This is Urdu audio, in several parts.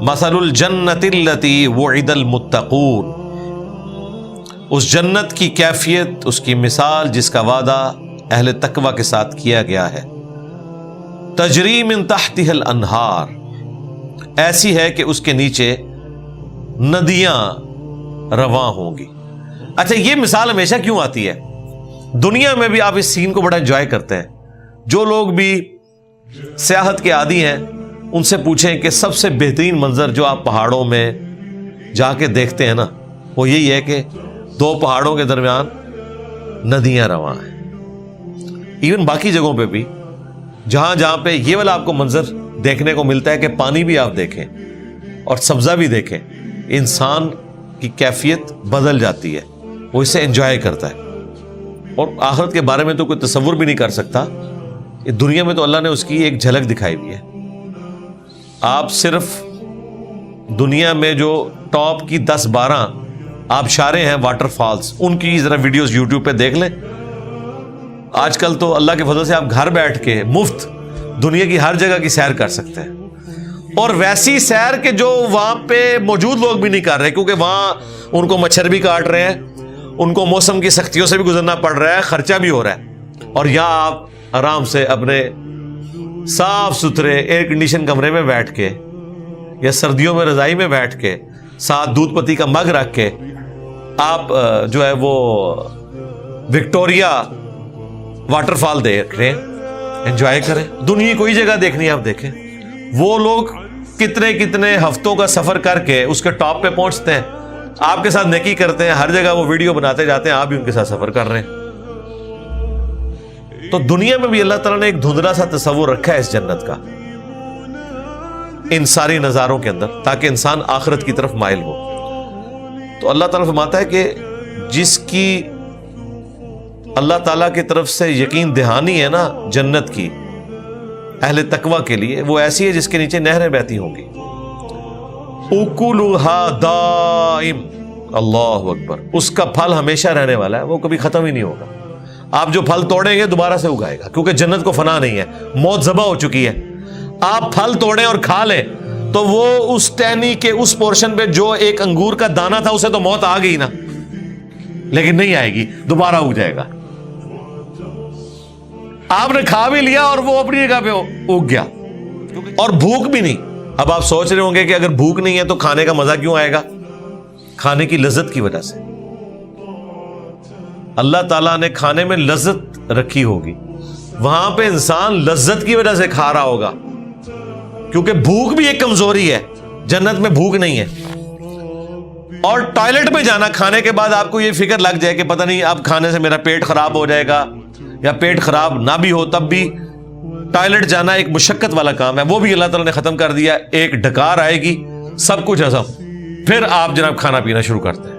مثل الجنت التی وعد المتقون، اس جنت کی کیفیت، اس کی مثال جس کا وعدہ اہل تقوی کے ساتھ کیا گیا ہے، تجری من تحتها الانہار، ایسی ہے کہ اس کے نیچے ندیاں رواں ہوں گی۔ اچھا، یہ مثال ہمیشہ کیوں آتی ہے؟ دنیا میں بھی آپ اس سین کو بڑا انجوائے کرتے ہیں۔ جو لوگ بھی سیاحت کے عادی ہیں ان سے پوچھیں کہ سب سے بہترین منظر جو آپ پہاڑوں میں جا کے دیکھتے ہیں نا، وہ یہی ہے کہ دو پہاڑوں کے درمیان ندیاں رواں ہیں۔ ایون باقی جگہوں پہ بھی جہاں جہاں پہ یہ والا آپ کو منظر دیکھنے کو ملتا ہے کہ پانی بھی آپ دیکھیں اور سبزہ بھی دیکھیں، انسان کی کیفیت بدل جاتی ہے، وہ اسے انجوائے کرتا ہے۔ اور آخرت کے بارے میں تو کوئی تصور بھی نہیں کر سکتا، دنیا میں تو اللہ نے اس کی ایک جھلک دکھائی ہوئی ہے۔ آپ صرف دنیا میں جو ٹاپ کی 10-12 آبشاریں ہیں، واٹر فالز، ان کی ذرا ویڈیوز یوٹیوب پہ دیکھ لیں۔ آج کل تو اللہ کے فضل سے آپ گھر بیٹھ کے مفت دنیا کی ہر جگہ کی سیر کر سکتے ہیں، اور ویسی سیر کہ جو وہاں پہ موجود لوگ بھی نہیں کر رہے، کیونکہ وہاں ان کو مچھر بھی کاٹ رہے ہیں، ان کو موسم کی سختیوں سے بھی گزرنا پڑ رہا ہے، خرچہ بھی ہو رہا ہے، اور یہاں آپ آرام سے اپنے صاف ستھرے ایئر کنڈیشن کمرے میں بیٹھ کے یا سردیوں میں رضائی میں بیٹھ کے ساتھ دودھ پتی کا مگ رکھ کے آپ جو ہے وہ وکٹوریا واٹر فال دیکھ رہے ہیں، انجوائے کریں۔ دنیا کوئی جگہ دیکھنی ہے آپ دیکھیں۔ وہ لوگ کتنے کتنے ہفتوں کا سفر کر کے اس کے ٹاپ پہ پہنچتے ہیں، آپ کے ساتھ نیکی کرتے ہیں، ہر جگہ وہ ویڈیو بناتے جاتے ہیں، آپ بھی ان کے ساتھ سفر کر رہے ہیں۔ تو دنیا میں بھی اللہ تعالیٰ نے ایک دھندلا سا تصور رکھا ہے اس جنت کا، ان ساری نظاروں کے اندر، تاکہ انسان آخرت کی طرف مائل ہو۔ تو اللہ تعالیٰ فرماتا ہے کہ جس کی اللہ تعالیٰ کی طرف سے یقین دہانی ہے نا جنت کی اہل تقوی کے لیے، وہ ایسی ہے جس کے نیچے نہریں بہتی ہوں گی۔ اکلھا دائم، اللہ اکبر، اس کا پھل ہمیشہ رہنے والا ہے، وہ کبھی ختم ہی نہیں ہوگا۔ آپ جو پھل توڑیں گے دوبارہ سے اگائے گا، کیونکہ جنت کو فنا نہیں ہے، موت ذبح ہو چکی ہے۔ آپ پھل توڑیں اور کھا لیں تو وہ اس ٹہنی کے اس پورشن پہ جو ایک انگور کا دانہ تھا اسے تو موت آ گئی نا، لیکن نہیں آئے گی، دوبارہ اگ جائے گا۔ آپ نے کھا بھی لیا اور وہ اپنی جگہ پہ اگ گیا، اور بھوک بھی نہیں۔ اب آپ سوچ رہے ہوں گے کہ اگر بھوک نہیں ہے تو کھانے کا مزہ کیوں آئے گا؟ کھانے کی لذت کی وجہ سے۔ اللہ تعالیٰ نے کھانے میں لذت رکھی ہوگی، وہاں پہ انسان لذت کی وجہ سے کھا رہا ہوگا، کیونکہ بھوک بھی ایک کمزوری ہے، جنت میں بھوک نہیں ہے۔ اور ٹوائلٹ میں جانا کھانے کے بعد آپ کو یہ فکر لگ جائے کہ پتہ نہیں اب کھانے سے میرا پیٹ خراب ہو جائے گا، یا پیٹ خراب نہ بھی ہو تب بھی ٹوائلٹ جانا ایک مشقت والا کام ہے، وہ بھی اللہ تعالیٰ نے ختم کر دیا۔ ایک ڈکار آئے گی، سب کچھ ہضم، پھر آپ جناب کھانا پینا شروع کرتے ہیں،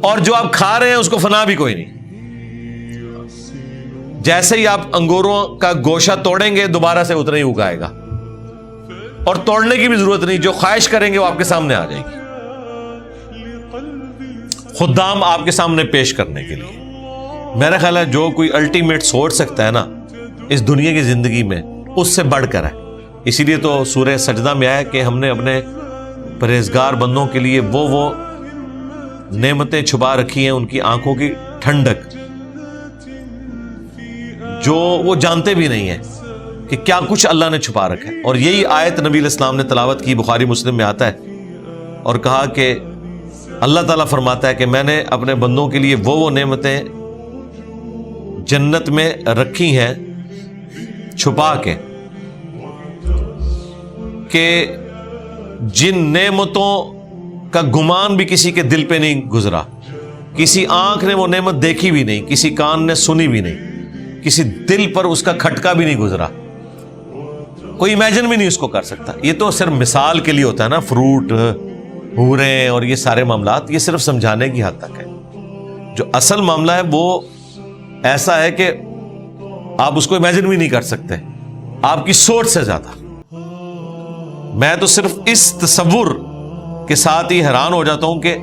اور جو آپ کھا رہے ہیں اس کو فنا بھی کوئی نہیں۔ جیسے ہی آپ انگوروں کا گوشہ توڑیں گے دوبارہ سے اتنا ہی اگائے گا، اور توڑنے کی بھی ضرورت نہیں، جو خواہش کریں گے وہ آپ کے سامنے آ جائے گی، خدام آپ کے سامنے پیش کرنے کے لیے۔ میرا خیال ہے جو کوئی الٹیمیٹ سوچ سکتا ہے نا اس دنیا کی زندگی میں، اس سے بڑھ کر ہے۔ اسی لیے تو سورہ سجدہ میں آیا کہ ہم نے اپنے پرہیزگار بندوں کے لیے وہ نعمتیں چھپا رکھی ہیں، ان کی آنکھوں کی ٹھنڈک، جو وہ جانتے بھی نہیں ہیں کہ کیا کچھ اللہ نے چھپا رکھا ہے۔ اور یہی آیت نبی علیہ السلام نے تلاوت کی، بخاری مسلم میں آتا ہے، اور کہا کہ اللہ تعالیٰ فرماتا ہے کہ میں نے اپنے بندوں کے لیے وہ نعمتیں جنت میں رکھی ہیں چھپا کے، کہ جن نعمتوں کا گمان بھی کسی کے دل پہ نہیں گزرا، کسی آنکھ نے وہ نعمت دیکھی بھی نہیں، کسی کان نے سنی بھی نہیں، کسی دل پر اس کا کھٹکا بھی نہیں گزرا، کوئی امیجن بھی نہیں اس کو کر سکتا۔ یہ تو صرف مثال کے لیے ہوتا ہے نا، فروٹ، حوریں اور یہ سارے معاملات، یہ صرف سمجھانے کی حد تک ہے۔ جو اصل معاملہ ہے وہ ایسا ہے کہ آپ اس کو امیجن بھی نہیں کر سکتے، آپ کی سوچ سے زیادہ۔ میں تو صرف اس تصور کے ساتھ ہی حیران ہو جاتا ہوں کہ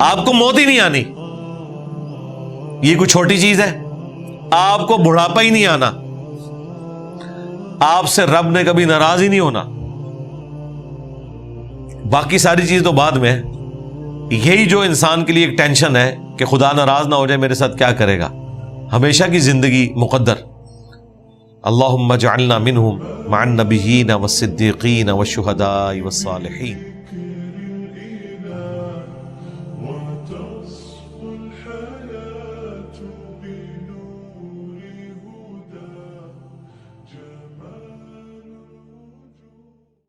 آپ کو موت ہی نہیں آنی، یہ کوئی چھوٹی چیز ہے؟ آپ کو بڑھاپا ہی نہیں آنا، آپ سے رب نے کبھی ناراض ہی نہیں ہونا، باقی ساری چیز تو بعد میں ہے۔ یہی جو انسان کے لیے ایک ٹینشن ہے کہ خدا ناراض نہ ہو جائے میرے ساتھ، کیا کرے گا، ہمیشہ کی زندگی مقدر۔ اللہم اجعلنا منہم مع النبیین والصدیقین والشہداء والصالحین۔